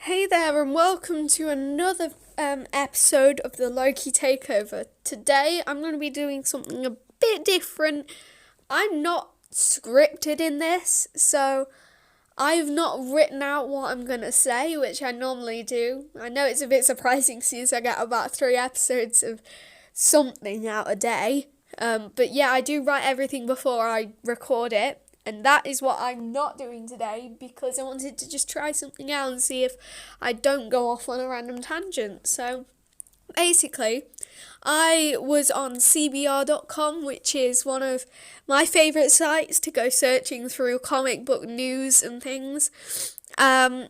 Hey there, and welcome to another episode of the Loki Takeover. Today, I'm going to be doing something a bit different. I'm not scripted in this, so I've not written out what I'm going to say, which I normally do. I know it's a bit surprising since I get about 3 episodes of something out a day. But yeah, I do write everything before I record it. And that is what I'm not doing today because I wanted to just try something out and see if I don't go off on a random tangent. So basically, I was on cbr.com, which is one of my favourite sites to go searching through comic book news and things. And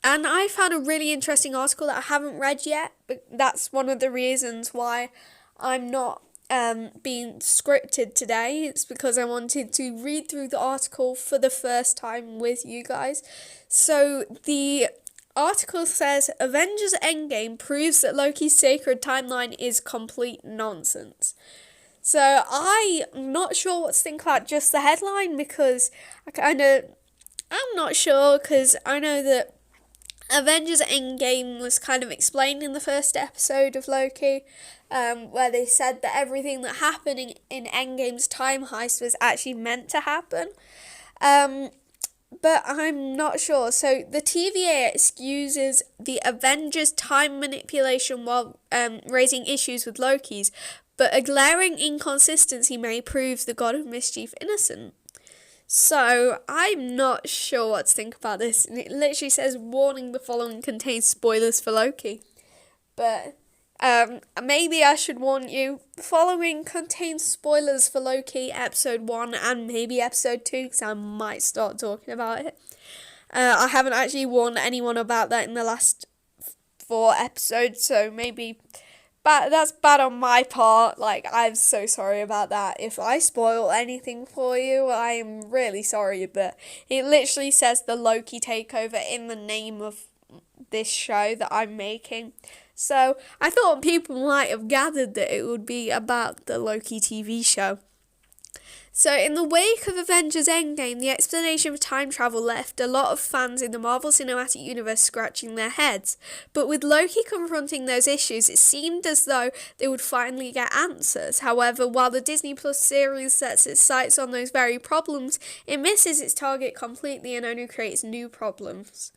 I found a really interesting article that I haven't read yet, but that's one of the reasons why I'm not being scripted today. It's because I wanted to read through the article for the first time with you guys. So the article says Avengers Endgame proves that Loki's sacred timeline is complete nonsense. So I'm not sure what to think about just the headline because I'm not sure because I know that Avengers Endgame was kind of explained in the first episode of Loki, where they said that everything that happened in Endgame's time heist was actually meant to happen. But I'm not sure. So the TVA excuses the Avengers' time manipulation while raising issues with Loki's, but a glaring inconsistency may prove the God of Mischief innocent. So, I'm not sure what to think about this, and it literally says, warning, the following contains spoilers for Loki. But, maybe I should warn you, the following contains spoilers for Loki, episode 1, and maybe episode 2, because I might start talking about it. I haven't actually warned anyone about that in the last 4 episodes, so maybe... But that's bad on my part. I'm so sorry about that. If I spoil anything for you, I am really sorry. But it literally says the Loki Takeover in the name of this show that I'm making. So I thought people might have gathered that it would be about the Loki TV show. So, in the wake of Avengers Endgame, the explanation of time travel left a lot of fans in the Marvel Cinematic Universe scratching their heads. But with Loki confronting those issues, it seemed as though they would finally get answers. However, while the Disney Plus series sets its sights on those very problems, it misses its target completely and only creates new problems.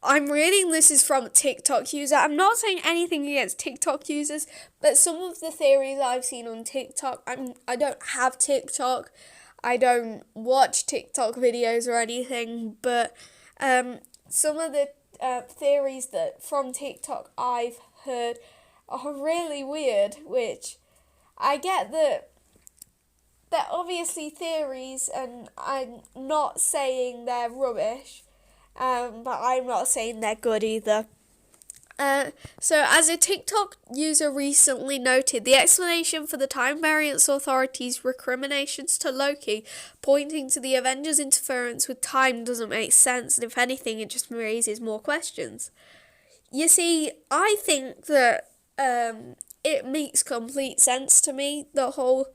I'm reading this is from a TikTok user. I'm not saying anything against TikTok users, but some of the theories I've seen on TikTok, I don't have TikTok. I don't watch TikTok videos or anything, but some of the theories that from TikTok I've heard are really weird, which I get that they're obviously theories, and I'm not saying they're rubbish. But I'm not saying they're good either. So as a TikTok user recently noted, the explanation for the Time Variance Authority's recriminations to Loki, pointing to the Avengers' interference with time, doesn't make sense, and if anything, it just raises more questions. You see, I think that it makes complete sense to me, the whole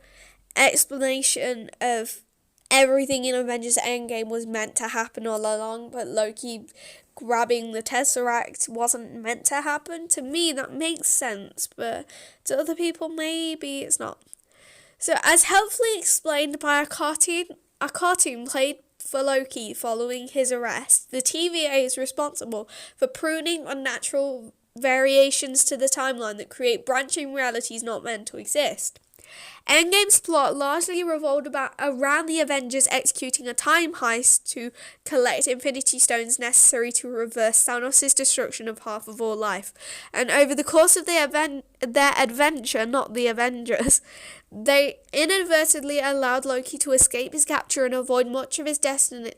explanation of everything in Avengers Endgame was meant to happen all along, but Loki grabbing the Tesseract wasn't meant to happen. To me, that makes sense, but to other people, maybe it's not. So, as helpfully explained by a cartoon played for Loki following his arrest, the TVA is responsible for pruning unnatural variations to the timeline that create branching realities not meant to exist. Endgame's plot largely revolved around the Avengers executing a time heist to collect Infinity Stones necessary to reverse Thanos' destruction of half of all life. And over the course of their adventure, not the Avengers, they inadvertently allowed Loki to escape his capture and avoid much of his destiny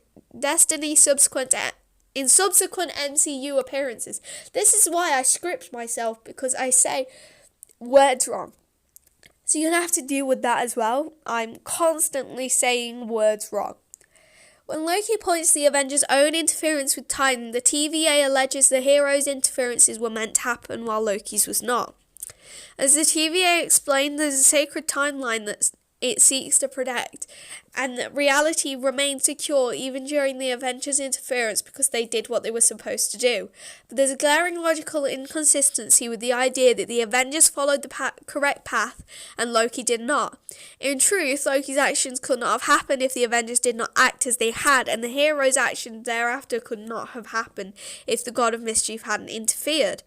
in subsequent MCU appearances. This is why I script myself, because I say words wrong. So you're going to have to deal with that as well. I'm constantly saying words wrong. When Loki points to the Avengers' own interference with time, the TVA alleges the hero's interferences were meant to happen while Loki's was not. As the TVA explained, there's a sacred timeline that it seeks to protect, and that reality remained secure even during the Avengers' interference because they did what they were supposed to do. But there's a glaring logical inconsistency with the idea that the Avengers followed the correct path and Loki did not. In truth, Loki's actions could not have happened if the Avengers did not act as they had, and the hero's actions thereafter could not have happened if the God of Mischief hadn't interfered.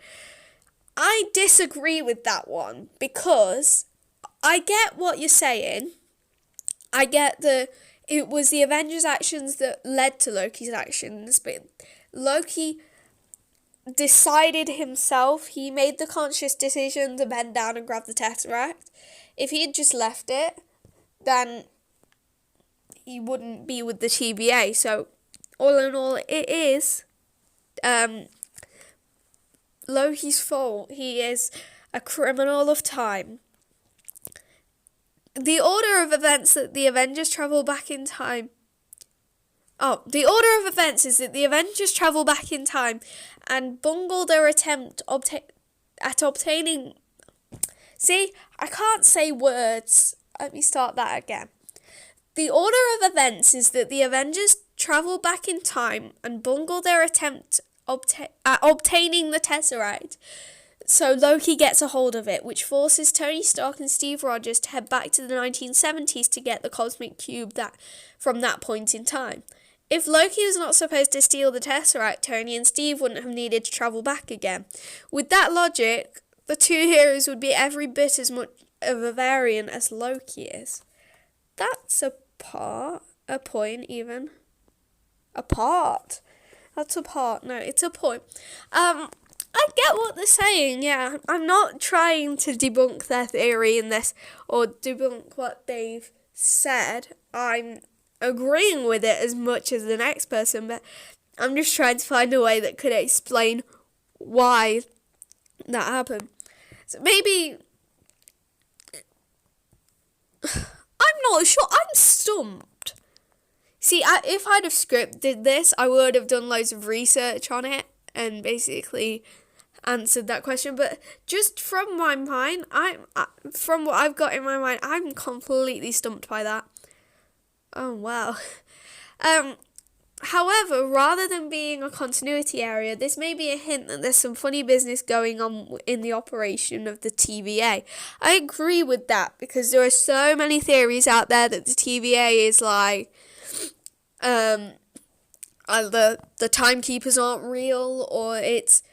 I disagree with that one, because I get what you're saying. I get it was the Avengers' actions that led to Loki's actions, but Loki decided himself. He made the conscious decision to bend down and grab the Tesseract. If he had just left it, then he wouldn't be with the TVA. So, all in all, it is Loki's fault. He is a criminal of time. The order of events that the Avengers travel back in time. The order of events is that the Avengers travel back in time and bungle their attempt at obtaining. See, I can't say words. Let me start that again. The order of events is that the Avengers travel back in time and bungle their attempt at obtaining the Tesseract. So Loki gets a hold of it, which forces Tony Stark and Steve Rogers to head back to the 1970s to get the cosmic cube from that point in time. If Loki was not supposed to steal the Tesseract, Tony and Steve wouldn't have needed to travel back again. With that logic, the two heroes would be every bit as much of a variant as Loki is. That's a point even. A part. That's a part. No, it's a point. I get what they're saying, yeah. I'm not trying to debunk their theory in this or debunk what they've said. I'm agreeing with it as much as the next person, but I'm just trying to find a way that could explain why that happened. So maybe I'm not sure. I'm stumped. See, if I'd have scripted this, I would have done loads of research on it and basically answered that question. But just from my mind, from what I've got in my mind, I'm completely stumped by that. Oh, wow. However, rather than being a continuity area, this may be a hint that there's some funny business going on in the operation of the TVA. I agree with that, because there are so many theories out there that the TVA is like, the timekeepers aren't real, or it's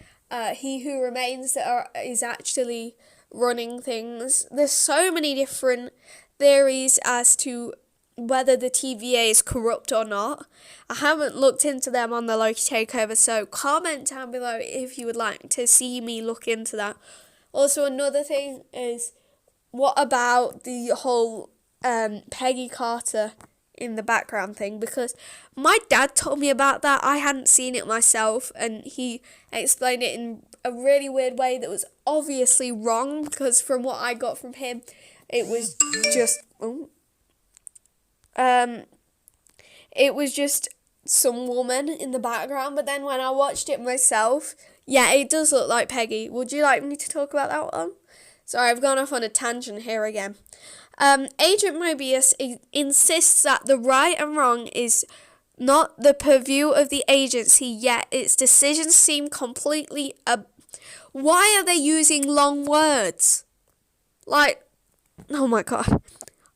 he who remains that is actually running things. There's so many different theories as to whether the TVA is corrupt or not. I haven't looked into them on the Loki Takeover, so comment down below if you would like to see me look into that. Also, another thing is, what about the whole Peggy Carter in the background thing? Because my dad told me about that. I hadn't seen it myself, and he explained it in a really weird way that was obviously wrong, because from what I got from him, it was just it was just some woman in the background. But then when I watched it myself, yeah, it does look like Peggy. Would you like me to talk about that one? Sorry, I've gone off on a tangent here again. Agent Mobius insists that the right and wrong is not the purview of the agency, yet its decisions seem completely... Why are they using long words? Like, oh my god.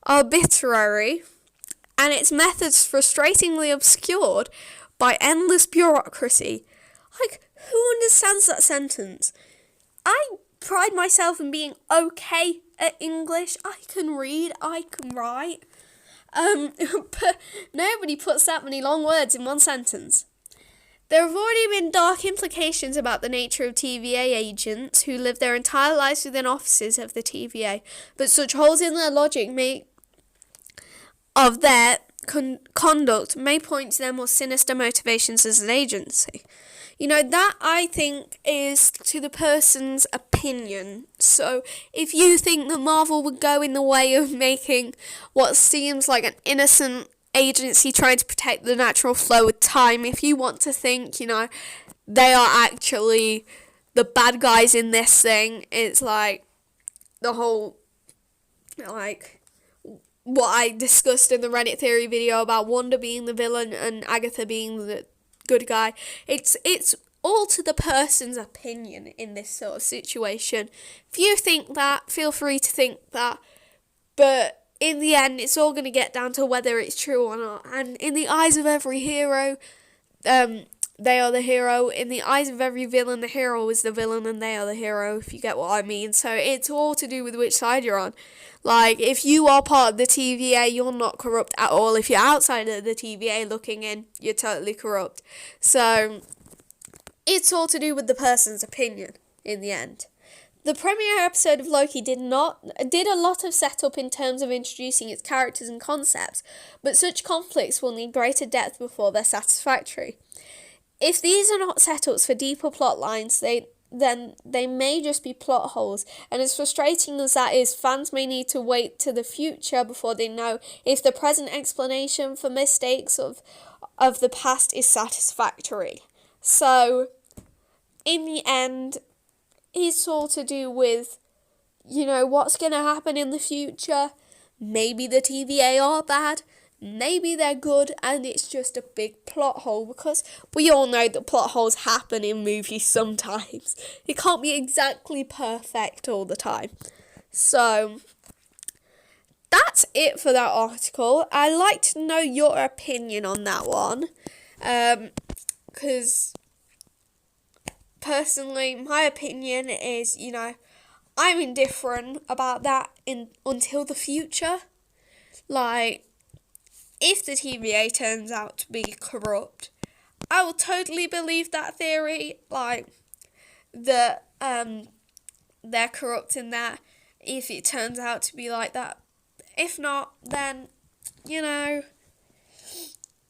Arbitrary, and its methods frustratingly obscured by endless bureaucracy. Like, who understands that sentence? I pride myself in being okay at English. I can read, I can write. But nobody puts that many long words in one sentence. There have already been dark implications about the nature of TVA agents who live their entire lives within offices of the TVA, but such holes in their logic of their conduct may point to their more sinister motivations as an agency. You know, that I think is to the person's opinion. So if you think that Marvel would go in the way of making what seems like an innocent agency trying to protect the natural flow of time, if you want to think, you know, they are actually the bad guys in this thing, it's like the whole, like, what I discussed in the Reddit theory video about Wanda being the villain and Agatha being the good guy. It's all to the person's opinion in this sort of situation. If you think that, feel free to think that. But in the end, it's all going to get down to whether it's true or not. And in the eyes of every hero, they are the hero. In the eyes of every villain, the hero is the villain and they are the hero, if you get what I mean. So it's all to do with which side you're on. Like, if you are part of the TVA, you're not corrupt at all. If you're outside of the TVA looking in, you're totally corrupt. So it's all to do with the person's opinion in the end. The premiere episode of Loki did a lot of setup in terms of introducing its characters and concepts, but such conflicts will need greater depth before they're satisfactory. If these are not setups for deeper plot lines, then they may just be plot holes, and as frustrating as that is, fans may need to wait to the future before they know if the present explanation for mistakes of the past is satisfactory. So, in the end, it's all to do with, what's going to happen in the future. Maybe the TVA are bad, maybe they're good, and it's just a big plot hole, because we all know that plot holes happen in movies sometimes. It can't be exactly perfect all the time. So, that's it for that article. I'd like to know your opinion on that one, because personally, my opinion is, I'm indifferent about that until the future. Like, if the TVA turns out to be corrupt, I will totally believe that theory, like, that they're corrupt in that, if it turns out to be like that. If not, then,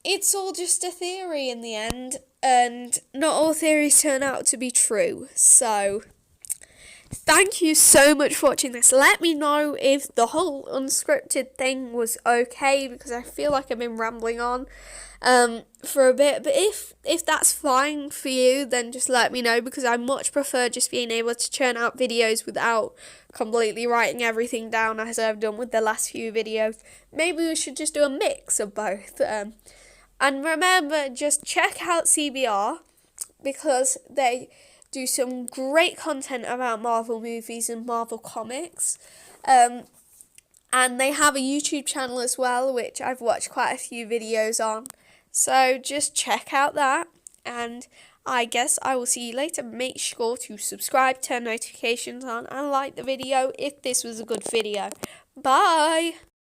it's all just a theory in the end, and not all theories turn out to be true. So, thank you so much for watching this. Let me know if the whole unscripted thing was okay, because I feel like I've been rambling on for a bit. But if that's fine for you, then just let me know, because I much prefer just being able to churn out videos without completely writing everything down as I've done with the last few videos. Maybe we should just do a mix of both. And remember, just check out CBR, because they do some great content about Marvel movies and Marvel comics. And they have a YouTube channel as well, which I've watched quite a few videos on. So just check out that, and I guess I will see you later. Make sure to subscribe, turn notifications on, and like the video if this was a good video. Bye!